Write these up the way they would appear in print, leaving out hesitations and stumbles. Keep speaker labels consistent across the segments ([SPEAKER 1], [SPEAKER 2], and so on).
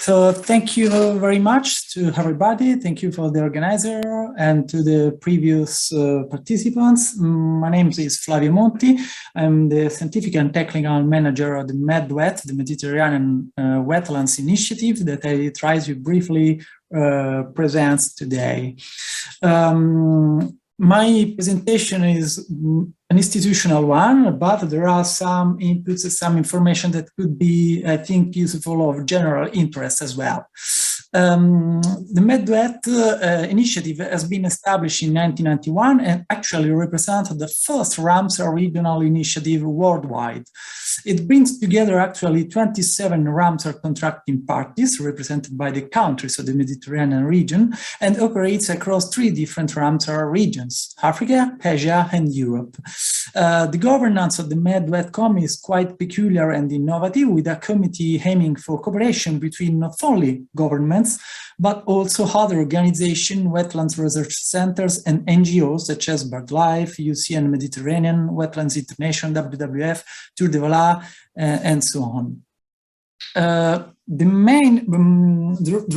[SPEAKER 1] So thank you very much to everybody. Thank you for the organizer and to the previous participants. My name is Flavio Monti. I'm the scientific and technical manager of the MedWet, the Mediterranean Wetlands Initiative that I try to briefly present today. My presentation is an institutional one, but there are some inputs, some information that could be, I think, useful of general interest as well. The MedWet initiative has been established in 1991 and actually represents the first Ramsar regional initiative worldwide. It brings together actually 27 Ramsar contracting parties represented by the countries of the Mediterranean region and operates across 3 different Ramsar regions: Africa, Asia, and Europe. The governance of the MedWetCom is quite peculiar and innovative, with a committee aiming for cooperation between not only governments, but also other organizations, wetlands research centers, and NGOs such as BirdLife, UCN Mediterranean, Wetlands International, WWF, Tour de Vala, and so on. The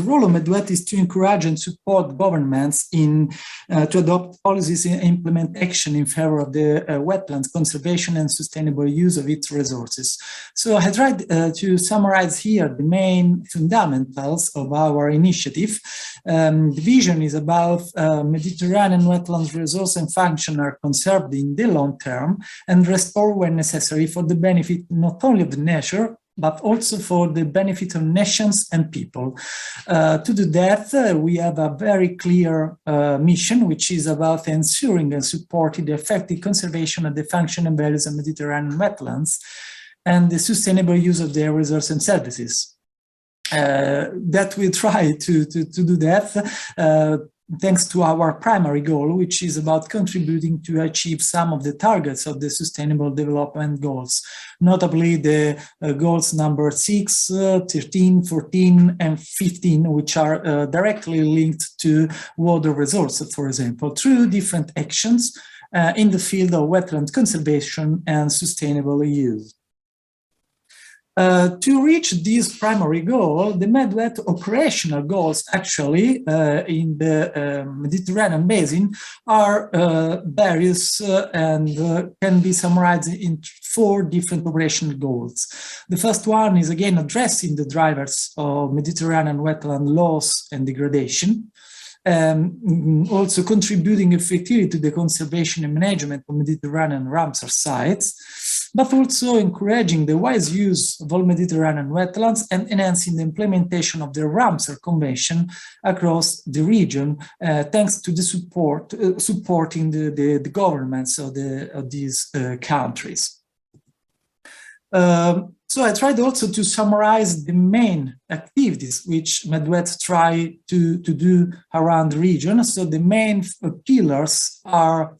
[SPEAKER 1] role of MedWet is to encourage and support governments to adopt policies and implement action in favor of the wetlands conservation and sustainable use of its resources. So I tried to summarize here the main fundamentals of our initiative. The vision is about Mediterranean wetlands resource and function are conserved in the long term and restored when necessary for the benefit not only of the nature, but also for the benefit of nations and people. To do that, we have a very clear mission, which is about ensuring and supporting the effective conservation of the function and values of Mediterranean wetlands and the sustainable use of their resources and services. That we try to do that thanks to our primary goal, which is about contributing to achieve some of the targets of the Sustainable Development Goals, notably the goals number 6, 13, 14, and 15, which are directly linked to water resources, for example, through different actions in the field of wetland conservation and sustainable use. To reach this primary goal, the MedWet operational goals actually in the Mediterranean basin are various and can be summarized in 4 different operational goals. The first one is again addressing the drivers of Mediterranean wetland loss and degradation. Also contributing effectively to the conservation and management of Mediterranean Ramsar sites, but also encouraging the wise use of all Mediterranean wetlands and enhancing the implementation of the Ramsar Convention across the region, thanks to the supporting the governments of these countries. So I tried also to summarize the main activities which MedWet try to do around the region. So the main pillars are,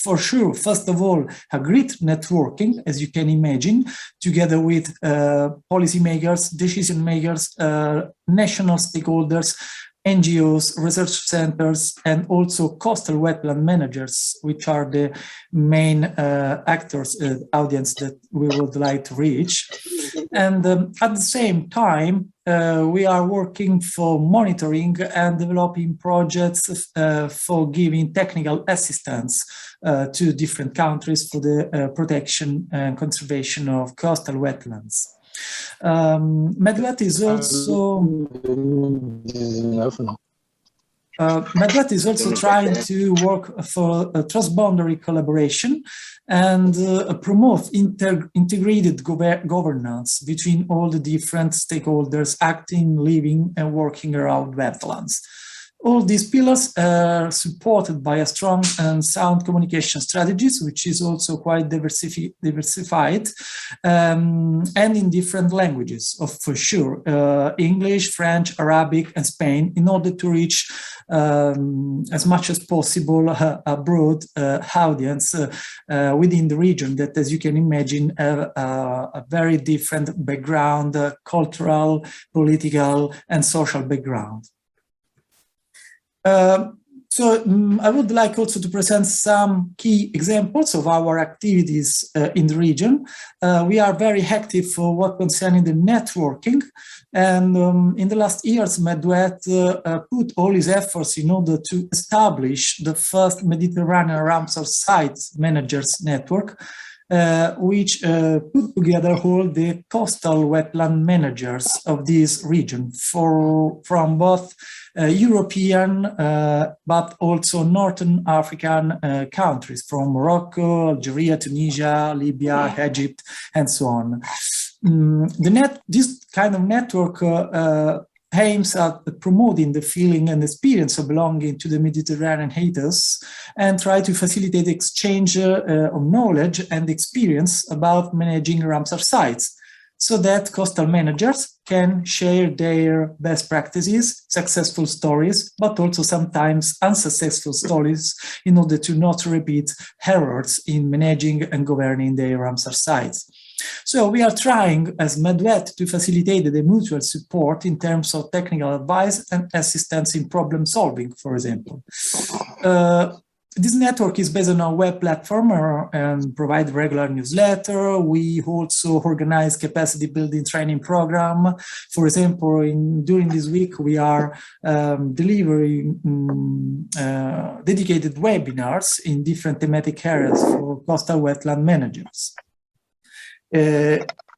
[SPEAKER 1] for sure, first of all, a great networking, as you can imagine, together with policymakers, decision makers, national stakeholders, NGOs, research centers, and also coastal wetland managers, which are the main actors, audience that we would like to reach. And at the same time, we are working for monitoring and developing projects for giving technical assistance to different countries for the protection and conservation of coastal wetlands. MedWet is also MedWet is also trying to work for a transboundary collaboration and promote integrated governance between all the different stakeholders acting, living, and working around wetlands. All these pillars are supported by a strong and sound communication strategies, which is also quite diversified and in different languages, for sure, English, French, Arabic, and Spain, in order to reach as much as possible a broad audience within the region that, as you can imagine, have a very different background, cultural, political, and social background. So I would like also to present some key examples of our activities in the region. We are very active for what concerning the networking. And in the last years, MedWet put all its efforts in order to establish the first Mediterranean Ramsar site managers network, which put together all the coastal wetland managers of this region from both European, but also Northern African countries, from Morocco, Algeria, Tunisia, Libya, Egypt, and so on. This kind of network aims at promoting the feeling and experience of belonging to the Mediterranean ethos and try to facilitate exchange of knowledge and experience about managing Ramsar sites, so that coastal managers can share their best practices, successful stories, but also sometimes unsuccessful stories in order to not repeat errors in managing and governing their Ramsar sites. So we are trying as MedWet to facilitate the mutual support in terms of technical advice and assistance in problem solving, for example. This network is based on a web platform and provide regular newsletter. We also organize capacity building training program. For example, during this week, we are delivering dedicated webinars in different thematic areas for coastal wetland managers.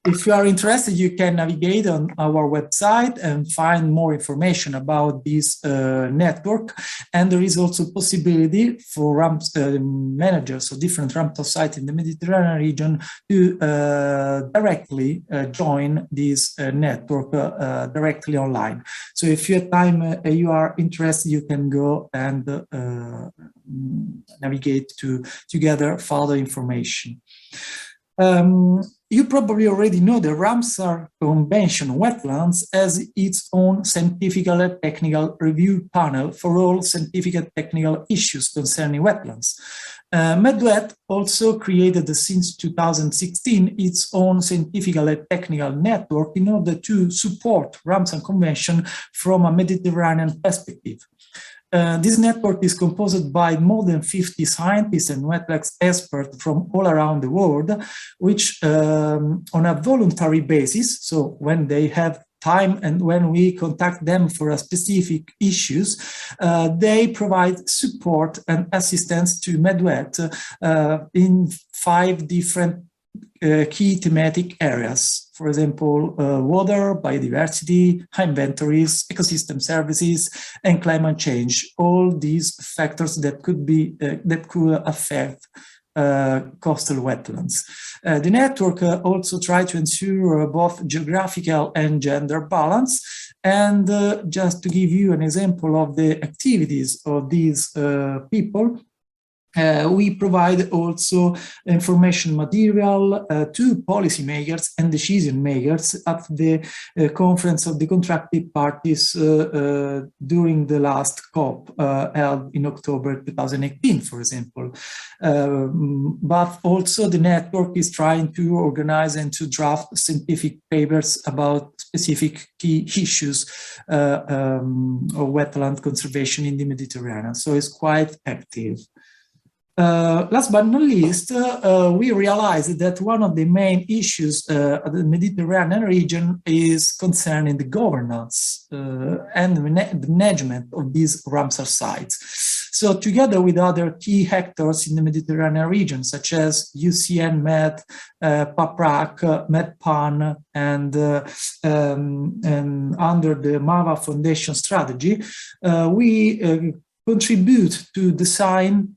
[SPEAKER 1] If you are interested, you can navigate on our website and find more information about this network. And there is also possibility for managers of different Ramsar sites in the Mediterranean region to directly join this network directly online. So if you have time, you are interested, you can go and navigate to gather further information. You probably already know the Ramsar Convention on Wetlands has its own scientific and technical review panel for all scientific and technical issues concerning wetlands. MedWet also created since 2016 its own scientific and technical network in order to support Ramsar Convention from a Mediterranean perspective. This network is composed by more than 50 scientists and wetlands experts from all around the world, which on a voluntary basis, so when they have time and when we contact them for a specific issues, they provide support and assistance to MedWet in 5 different key thematic areas. For example, water, biodiversity, inventories, ecosystem services, and climate change. All these factors that could affect coastal wetlands. The network also tries to ensure both geographical and gender balance. And just to give you an example of the activities of these people, we provide also information material to policymakers and decision makers at the conference of the contracted parties during the last COP held in October 2018, for example. But also the network is trying to organize and to draft scientific papers about specific key issues of wetland conservation in the Mediterranean. So it's quite active. Last but not least, we realized that one of the main issues of the Mediterranean region is concerning the governance and the management of these Ramsar sites. So together with other key actors in the Mediterranean region, such as UCN Med, PAPRAC, MedPan, and under the MAVA Foundation strategy, we contribute to design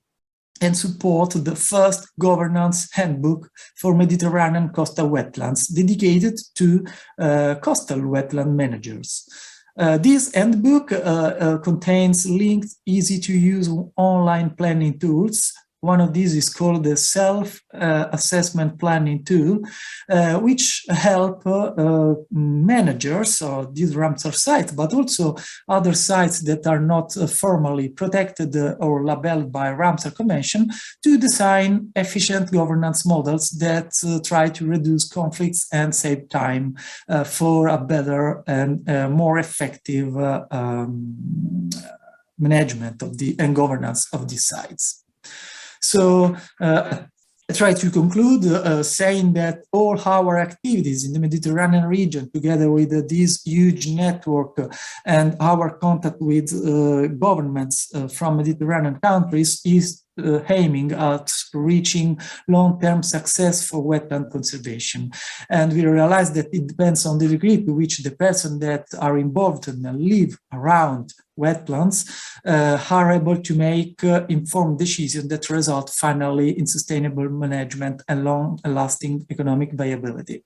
[SPEAKER 1] and support the first governance handbook for Mediterranean coastal wetlands dedicated to coastal wetland managers. This handbook contains linked, easy-to-use online planning tools. One of these is called the self-assessment planning tool, which help managers of these Ramsar sites, but also other sites that are not formally protected or labeled by Ramsar Convention, to design efficient governance models that try to reduce conflicts and save time for a better and more effective management of and governance of these sites. So I try to conclude saying that all our activities in the Mediterranean region, together with this huge network and our contact with governments from Mediterranean countries, is aiming at reaching long-term success for wetland conservation. And we realize that it depends on the degree to which the persons that are involved and live around wetlands are able to make informed decisions that result finally in sustainable management and long-lasting economic viability.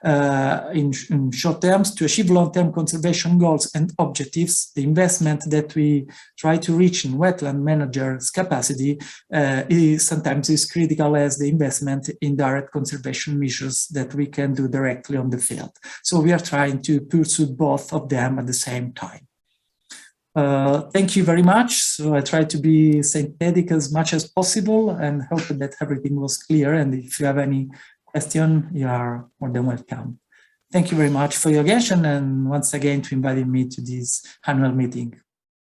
[SPEAKER 1] In short terms, to achieve long-term conservation goals and objectives, the investment that we try to reach in wetland managers' capacity sometimes is critical as the investment in direct conservation measures that we can do directly on the field. So we are trying to pursue both of them at the same time. Thank you very much. So I tried to be synthetic as much as possible and hope that everything was clear. And if you have any question, you are more than welcome. Thank you very much for your attention and once again to inviting me to this annual meeting.